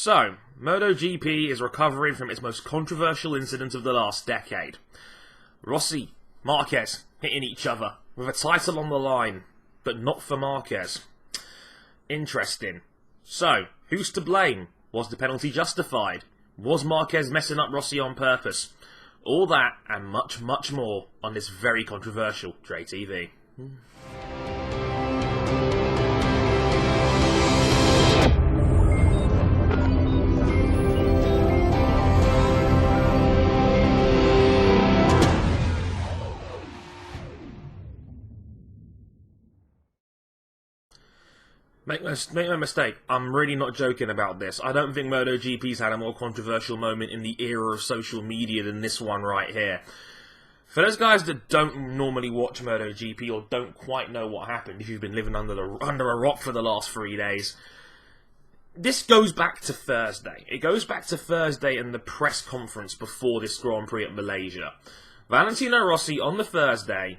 So, MotoGP is recovering from its most controversial incident of the last decade. Rossi, Marquez hitting each other with a title on the line, but not for Marquez. Interesting. So, who's to blame? Was the penalty justified? Was Marquez messing up Rossi on purpose? All that and much, much more on this very controversial Dre TV. Make no mistake, I'm really not joking about this. I don't think MotoGP's had a more controversial moment in the era of social media than this one right here. For those guys that don't normally watch MotoGP or don't quite know what happened, if you've been living under a rock for the last 3 days, this goes back to Thursday. It goes back to Thursday and the press conference before this Grand Prix at Malaysia. Valentino Rossi, on the Thursday,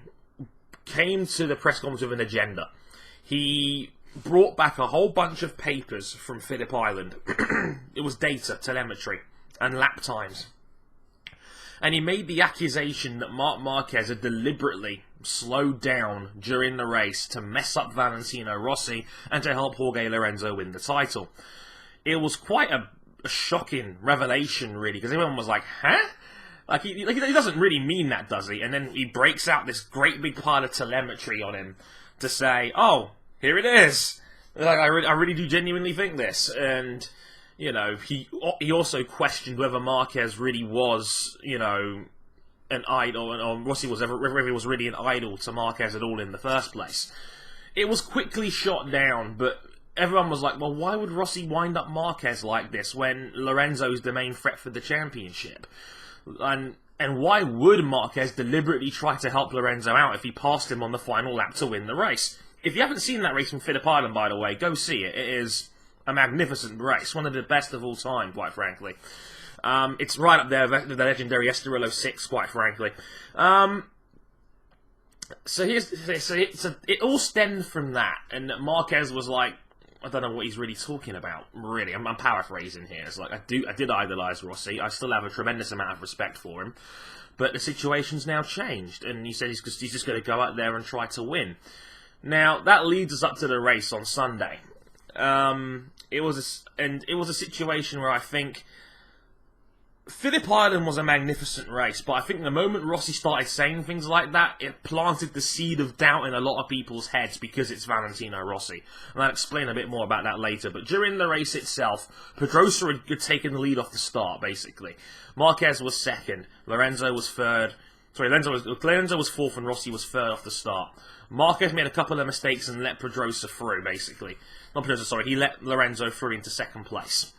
came to the press conference with an agenda. He brought back a whole bunch of papers from Phillip Island. It was data, telemetry, and lap times. And he made the accusation that Marc Marquez had deliberately slowed down during the race to mess up Valentino Rossi and to help Jorge Lorenzo win the title. It was quite a shocking revelation, really, because everyone was like, huh? Like he doesn't really mean that, does he? And then he breaks out this great big pile of telemetry on him to say, oh, here it is. Like, I really do genuinely think this. And, you know, he also questioned whether Marquez really was, you know, an idol, or Rossi was ever, whether he was really an idol to Marquez at all in the first place. It was quickly shot down, but everyone was like, well, why would Rossi wind up Marquez like this when Lorenzo's the main threat for the championship? And why would Marquez deliberately try to help Lorenzo out if he passed him on the final lap to win the race? If you haven't seen that race from Phillip Island, by the way, go see it. It is a magnificent race, one of the best of all time, quite frankly. It's right up there with the legendary S4E2, quite frankly. So it all stemmed from that, and Marquez was like, I don't know what he's really talking about. Really, I'm paraphrasing here. It's like I did idolise Rossi. I still have a tremendous amount of respect for him, but the situation's now changed, and he said he's just going to go out there and try to win. Now, that leads us up to the race on Sunday. It was a situation where I think Phillip Island was a magnificent race, but I think the moment Rossi started saying things like that, it planted the seed of doubt in a lot of people's heads because it's Valentino Rossi. And I'll explain a bit more about that later. But during the race itself, Pedrosa had taken the lead off the start, basically. Marquez was second, Lorenzo was third. Sorry, Lorenzo was fourth and Rossi was third off the start. Marquez made a couple of mistakes and let Pedrosa through, basically. Not Pedrosa, sorry, he let Lorenzo through into second place.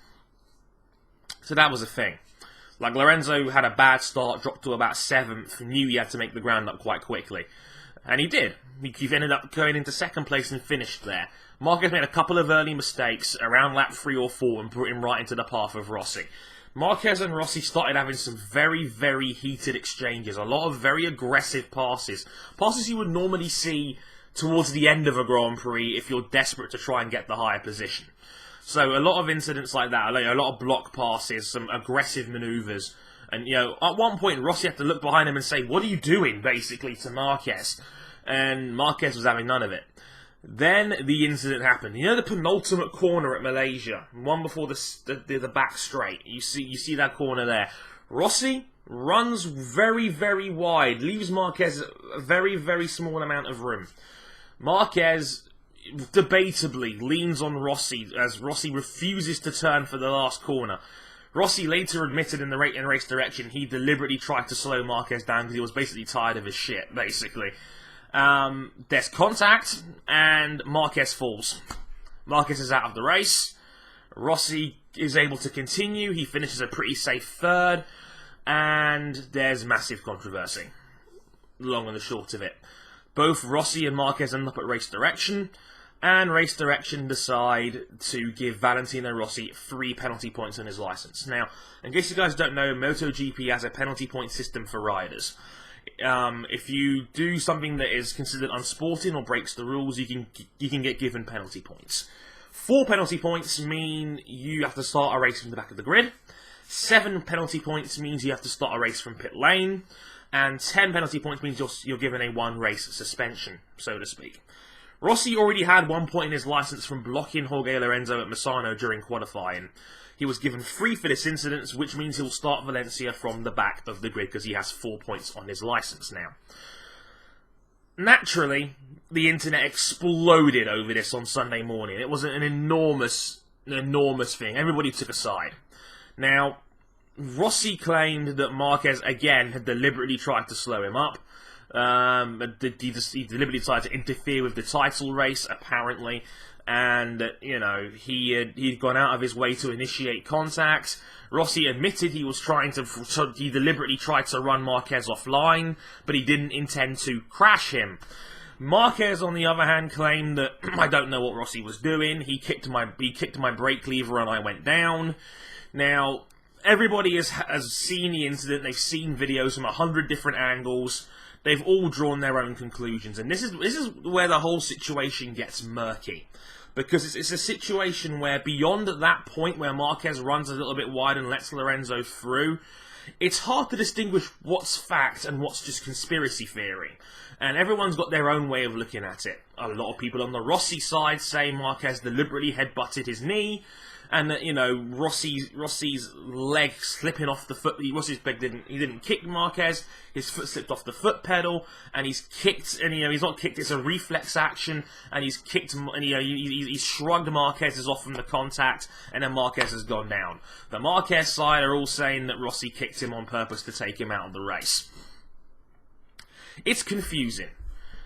So that was a thing. Like, Lorenzo had a bad start, dropped to about 7th, knew he had to make the ground up quite quickly. And he did. He ended up going into second place and finished there. Marquez made a couple of early mistakes around lap 3 or 4 and put him right into the path of Rossi. Marquez and Rossi started having some very, very heated exchanges. A lot of very aggressive passes. Passes you would normally see towards the end of a Grand Prix if you're desperate to try and get the higher position. So a lot of incidents like that, a lot of block passes, some aggressive manoeuvres. And, you know, at one point Rossi had to look behind him and say, what are you doing, basically, to Marquez? And Marquez was having none of it. Then the incident happened. You know the penultimate corner at Malaysia, one before the back straight. You see that corner there. Rossi runs very, very wide, leaves Marquez a very, very small amount of room. Marquez debatably leans on Rossi as Rossi refuses to turn for the last corner. Rossi later admitted in the race direction he deliberately tried to slow Marquez down because he was basically tired of his shit, basically. There's contact, and Marquez falls. Marquez is out of the race. Rossi is able to continue. He finishes a pretty safe third, and there's massive controversy. Long and the short of it. Both Rossi and Marquez end up at race direction, and race direction decide to give Valentino Rossi 3 penalty points on his license. Now, in case you guys don't know, MotoGP has a penalty point system for riders. If you do something that is considered unsporting or breaks the rules, you can get given penalty points. 4 penalty points mean you have to start a race from the back of the grid. 7 penalty points means you have to start a race from pit lane. And 10 penalty points means you're given a 1-race suspension, so to speak. Rossi already had 1 point in his license from blocking Jorge Lorenzo at Misano during qualifying. He was given 3 for this incident, which means he'll start Valencia from the back of the grid because he has 4 points on his license now. Naturally, the internet exploded over this on Sunday morning. It was an enormous thing. Everybody took a side. Now, Rossi claimed that Marquez, again, had deliberately tried to slow him up. He deliberately tried to interfere with the title race, apparently. And, you know, he'd gone out of his way to initiate contact. Rossi admitted he deliberately tried to run Marquez offline, but he didn't intend to crash him. Marquez, on the other hand, claimed that I don't know what Rossi was doing. He kicked my brake lever and I went down. Now, everybody has seen the incident. They've seen videos from 100 different angles. They've all drawn their own conclusions, and this is where the whole situation gets murky, because it's a situation where beyond that point where Marquez runs a little bit wide and lets Lorenzo through, it's hard to distinguish what's fact and what's just conspiracy theory, and everyone's got their own way of looking at it. A lot of people on the Rossi side say Marquez deliberately headbutted his knee, and that, you know, Rossi's leg slipping off the foot. Rossi's leg didn't kick Marquez. His foot slipped off the foot pedal, and he's kicked. And he's not kicked. It's a reflex action, and he's kicked. And he's shrugged Marquez's off from the contact, and then Marquez has gone down. The Marquez side are all saying that Rossi kicked him on purpose to take him out of the race. It's confusing.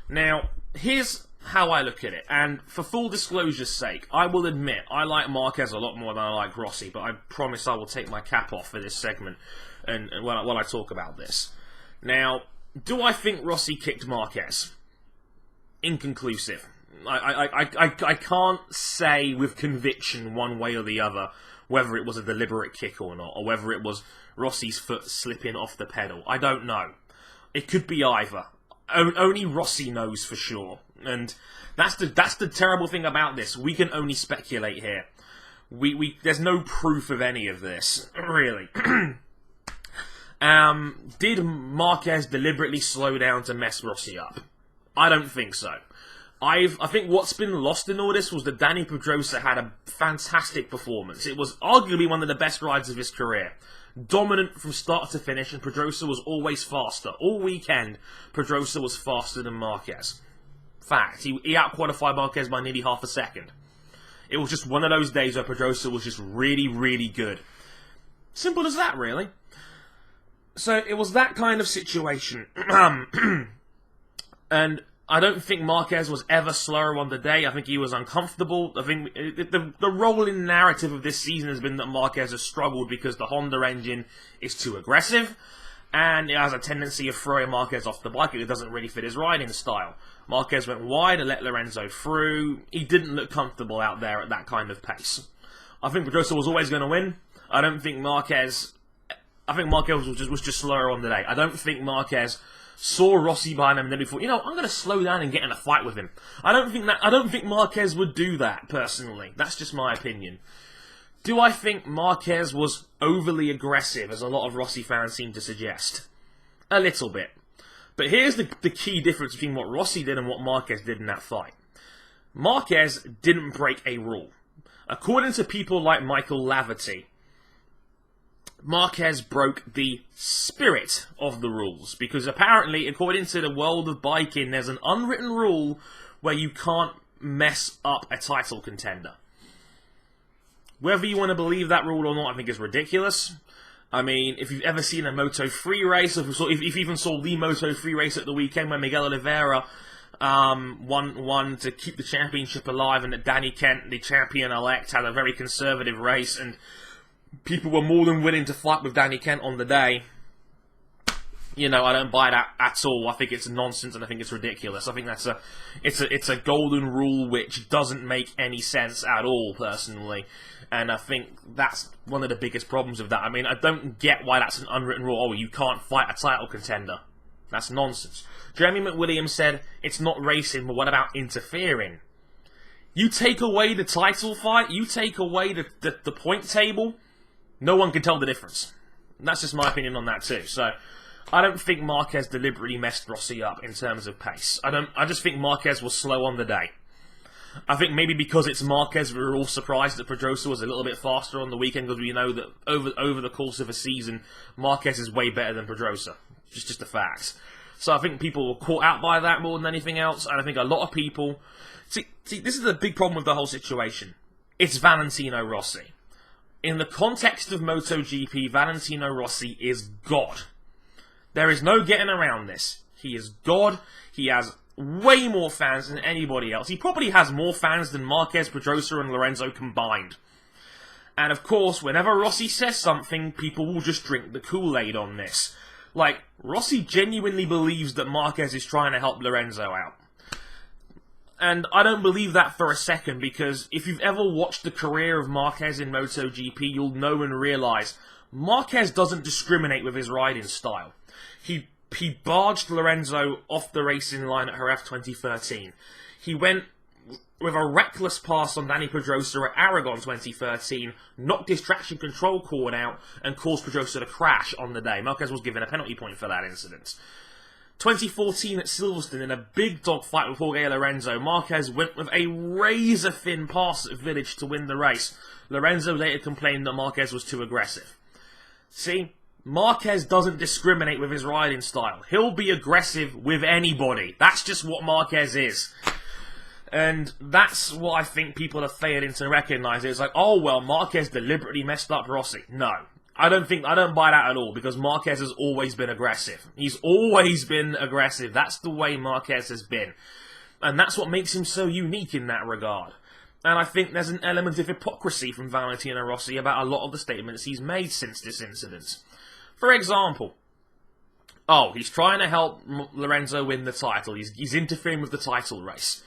Now, here's how I look at it, and for full disclosure's sake, I will admit I like Marquez a lot more than I like Rossi, but I promise I will take my cap off for this segment and while I talk about this. Now, do I think Rossi kicked Marquez? Inconclusive. I can't say with conviction one way or the other whether it was a deliberate kick or not, or whether it was Rossi's foot slipping off the pedal. I don't know. It could be either. Only Rossi knows for sure. And that's the terrible thing about this. We can only speculate here. There's no proof of any of this, really. Did Marquez deliberately slow down to mess Rossi up? I don't think so. I think what's been lost in all this was that Dani Pedrosa had a fantastic performance. It was arguably one of the best rides of his career. Dominant from start to finish, and Pedrosa was always faster. All weekend, Pedrosa was faster than Marquez. Fact, he out-qualified Marquez by nearly half a second. It was just one of those days where Pedrosa was just really, really good. Simple as that, really. So, it was that kind of situation. And I don't think Marquez was ever slower on the day. I think he was uncomfortable. I think the rolling narrative of this season has been that Marquez has struggled because the Honda engine is too aggressive, and it has a tendency of throwing Marquez off the bike. It doesn't really fit his riding style. Marquez went wide and let Lorenzo through. He didn't look comfortable out there at that kind of pace. I think Pedrosa was always going to win. I think Marquez was just slower on the day. I don't think Marquez saw Rossi behind him and then he thought, you know, I'm going to slow down and get in a fight with him. I don't think Marquez would do that, personally. That's just my opinion. Do I think Marquez was overly aggressive, as a lot of Rossi fans seem to suggest? A little bit. But here's the key difference between what Rossi did and what Marquez did in that fight. Marquez didn't break a rule. According to people like Michael Laverty, Marquez broke the spirit of the rules, because apparently, according to the world of biking, there's an unwritten rule where you can't mess up a title contender. Whether you want to believe that rule or not, I think is ridiculous. I mean, if you've ever seen a Moto3 race, if you even saw the Moto3 race at the weekend where Miguel Oliveira won to keep the championship alive, and that Danny Kent, the champion-elect, had a very conservative race, and people were more than willing to fight with Danny Kent on the day. You know, I don't buy that at all. I think it's nonsense, and I think it's ridiculous. I think it's a golden rule which doesn't make any sense at all, personally. And I think that's one of the biggest problems of that. I mean, I don't get why that's an unwritten rule. Oh, you can't fight a title contender. That's nonsense. Jeremy McWilliams said, it's not racing, but what about interfering? You take away the title fight, you take away the point table, no one can tell the difference. And that's just my opinion on that too. So, I don't think Marquez deliberately messed Rossi up in terms of pace. I just think Marquez was slow on the day. I think maybe because it's Marquez, we were all surprised that Pedrosa was a little bit faster on the weekend, because we know that over the course of a season, Marquez is way better than Pedrosa. Just the facts. So I think people were caught out by that more than anything else, and I think a lot of people... See, this is the big problem with the whole situation. It's Valentino Rossi. In the context of MotoGP, Valentino Rossi is God. There is no getting around this. He is God. He has way more fans than anybody else. He probably has more fans than Marquez, Pedrosa, and Lorenzo combined. And of course, whenever Rossi says something, people will just drink the Kool-Aid on this. Like, Rossi genuinely believes that Marquez is trying to help Lorenzo out. And I don't believe that for a second, because if you've ever watched the career of Marquez in MotoGP, you'll know and realise Marquez doesn't discriminate with his riding style. He barged Lorenzo off the racing line at Jerez 2013. He went with a reckless pass on Dani Pedrosa at Aragon 2013, knocked his traction control cord out, and caused Pedrosa to crash on the day. Marquez was given a penalty point for that incident. 2014 at Silverstone, in a big dogfight with Jorge Lorenzo, Marquez went with a razor-thin pass at Village to win the race. Lorenzo later complained that Marquez was too aggressive. See? Marquez doesn't discriminate with his riding style. He'll be aggressive with anybody. That's just what Marquez is. And that's what I think people are failing to recognise. It's like, oh, well, Marquez deliberately messed up Rossi. No. I don't buy that at all, because Marquez has always been aggressive. He's always been aggressive. That's the way Marquez has been. And that's what makes him so unique in that regard. And I think there's an element of hypocrisy from Valentino Rossi about a lot of the statements he's made since this incident. For example, he's trying to help Lorenzo win the title. He's interfering with the title race.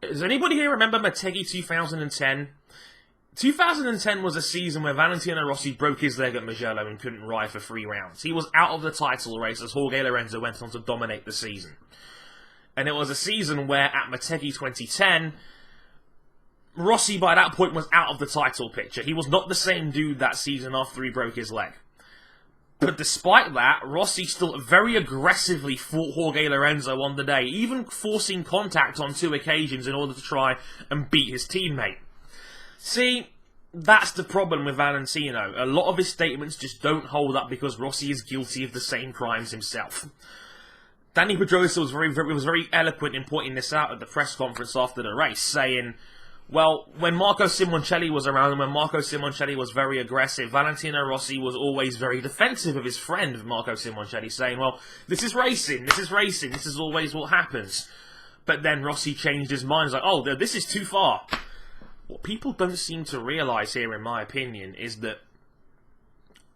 Does anybody here remember Motegi 2010? 2010 was a season where Valentino Rossi broke his leg at Mugello and couldn't ride for 3 rounds. He was out of the title race as Jorge Lorenzo went on to dominate the season. And it was a season where, at Motegi 2010, Rossi by that point was out of the title picture. He was not the same dude that season after he broke his leg. But despite that, Rossi still very aggressively fought Jorge Lorenzo on the day, even forcing contact on 2 occasions in order to try and beat his teammate. See, that's the problem with Valentino. A lot of his statements just don't hold up because Rossi is guilty of the same crimes himself. Dani Pedrosa was very eloquent in pointing this out at the press conference after the race, saying, well, when Marco Simoncelli was around and when Marco Simoncelli was very aggressive, Valentino Rossi was always very defensive of his friend, Marco Simoncelli, saying, well, this is racing, this is always what happens. But then Rossi changed his mind. He's like, oh, this is too far. What people don't seem to realise here, in my opinion, is that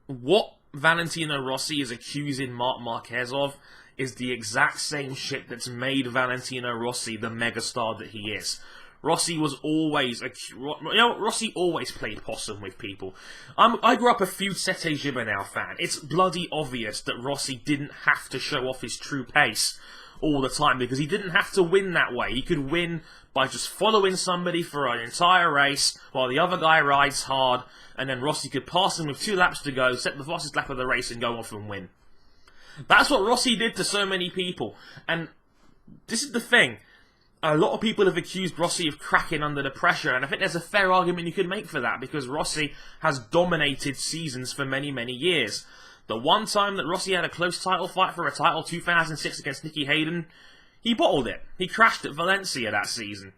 what Valentino Rossi is accusing Marc Marquez of is the exact same shit that's made Valentino Rossi the megastar that he is. Rossi was always, Rossi always played possum with people. I grew up a feud Sete Gibernau fan. It's bloody obvious that Rossi didn't have to show off his true pace all the time, because he didn't have to win that way. He could win by just following somebody for an entire race while the other guy rides hard, and then Rossi could pass him with 2 laps to go, set the fastest lap of the race, and go off and win. That's what Rossi did to so many people. And this is the thing. A lot of people have accused Rossi of cracking under the pressure, and I think there's a fair argument you could make for that, because Rossi has dominated seasons for many, many years. The one time that Rossi had a close title fight for a title, 2006 against Nicky Hayden, he bottled it. He crashed at Valencia that season.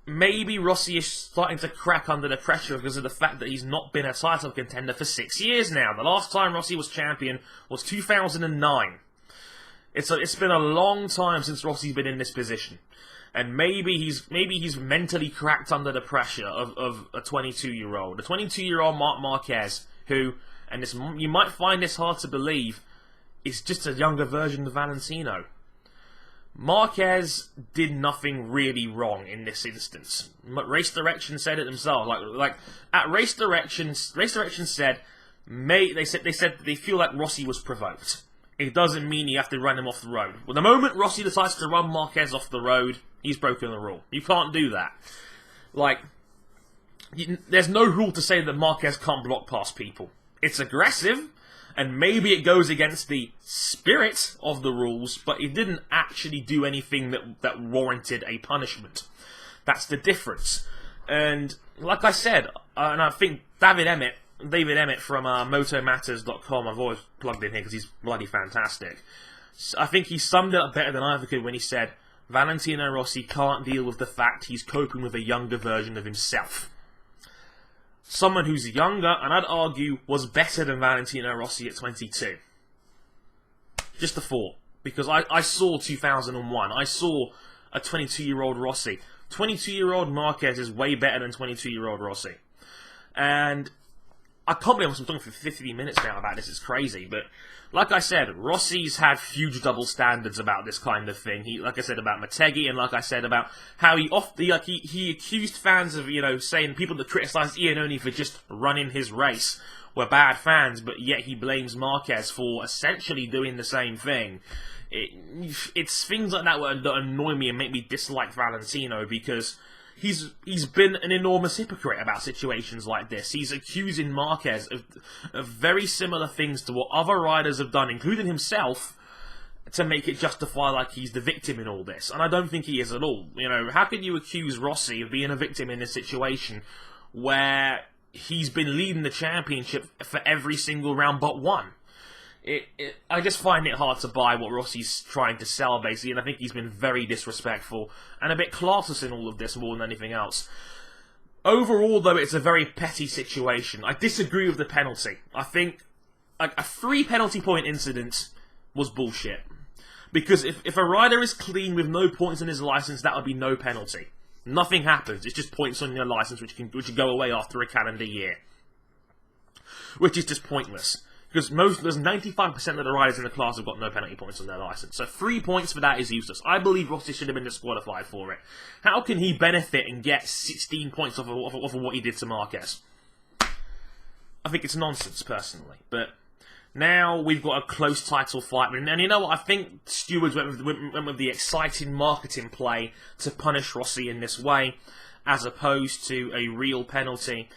Maybe Rossi is starting to crack under the pressure because of the fact that he's not been a title contender for 6 years now. The last time Rossi was champion was 2009. It's been a long time since Rossi's been in this position. And maybe he's mentally cracked under the pressure of a 22-year-old. A 22-year-old Marc Marquez, who, and this, you might find this hard to believe, is just a younger version of Valentino. Marquez did nothing really wrong in this instance. Race Direction said it themselves. Like at Race Direction said they feel like Rossi was provoked. it doesn't mean you have to run him off the road. Well, the moment Rossi decides to run Marquez off the road, he's broken the rule. You can't do that. Like, there's no rule to say that Marquez can't block past people. It's aggressive, and maybe it goes against the spirit of the rules, but it didn't actually do anything that warranted a punishment. That's the difference. And like I said, and I think David Emmett from motomatters.com, I've always plugged in here because he's bloody fantastic. I think he summed it up better than I ever could when he said, Valentino Rossi can't deal with the fact he's coping with a younger version of himself. Someone who's younger, and I'd argue, was better than Valentino Rossi at 22. Just a thought. Because I saw 2001. I saw a 22-year-old Rossi. 22-year-old Marquez is way better than 22-year-old Rossi. And I can't believe I'm talking for 50 minutes now about this. It's crazy. But like I said, Rossi's had huge double standards about this kind of thing. Like I said about Motegi, and like I said about how he accused fans of, saying people that criticised Iannone for just running his race were bad fans, but yet he blames Marquez for essentially doing the same thing. It's things like that that annoy me and make me dislike Valentino, because he's been an enormous hypocrite about situations like this. He's accusing Marquez of very similar things to what other riders have done, including himself, to make it justify like he's the victim in all this. And I don't think he is at all. How can you accuse Rossi of being a victim in this situation where he's been leading the championship for every single round but one? I just find it hard to buy what Rossi's trying to sell, basically, and I think he's been very disrespectful and a bit classist in all of this more than anything else. Overall, though, it's a very petty situation. I disagree with the penalty. I think a 3 penalty point incident was bullshit. Because if a rider is clean with no points on his license, that would be no penalty. Nothing happens. It's just points on your license, which go away after a calendar year. Which is just pointless. Because there's 95% of the riders in the class have got no penalty points on their license. So 3 points for that is useless. I believe Rossi should have been disqualified for it. How can he benefit and get 16 points off of what he did to Marquez? I think it's nonsense, personally. But now we've got a close title fight. And you know what? I think stewards went with the exciting marketing play to punish Rossi in this way, as opposed to a real penalty.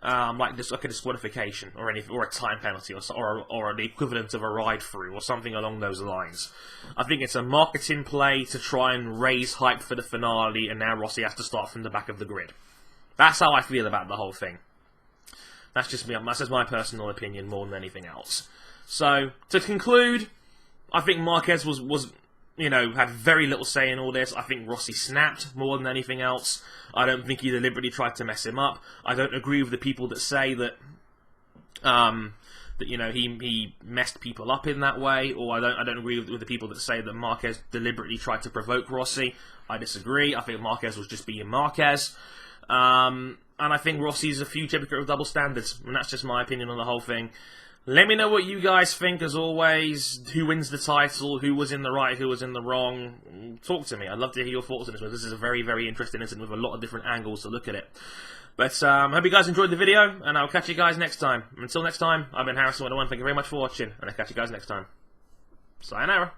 Like a disqualification or a time penalty or the equivalent of a ride through or something along those lines. I think it's a marketing play to try and raise hype for the finale, and now Rossi has to start from the back of the grid. That's how I feel about the whole thing. That's just me. That's just my personal opinion more than anything else. So to conclude, I think Marquez was had very little say in all this. I think Rossi snapped more than anything else. I don't think he deliberately tried to mess him up. I don't agree with the people that say that he messed people up in that way, or I don't agree with the people that say that Marquez deliberately tried to provoke Rossi. I disagree. I think Marquez was just being Marquez. And I think Rossi's a huge hypocrite with double standards, and that's just my opinion on the whole thing. Let me know what you guys think, as always. Who wins the title? Who was in the right? Who was in the wrong? Talk to me. I'd love to hear your thoughts on this. This is a very, very interesting incident with a lot of different angles to look at it. But I hope you guys enjoyed the video, and I'll catch you guys next time. Until next time, I've been Harrison101. Thank you very much for watching, and I'll catch you guys next time. Sayonara.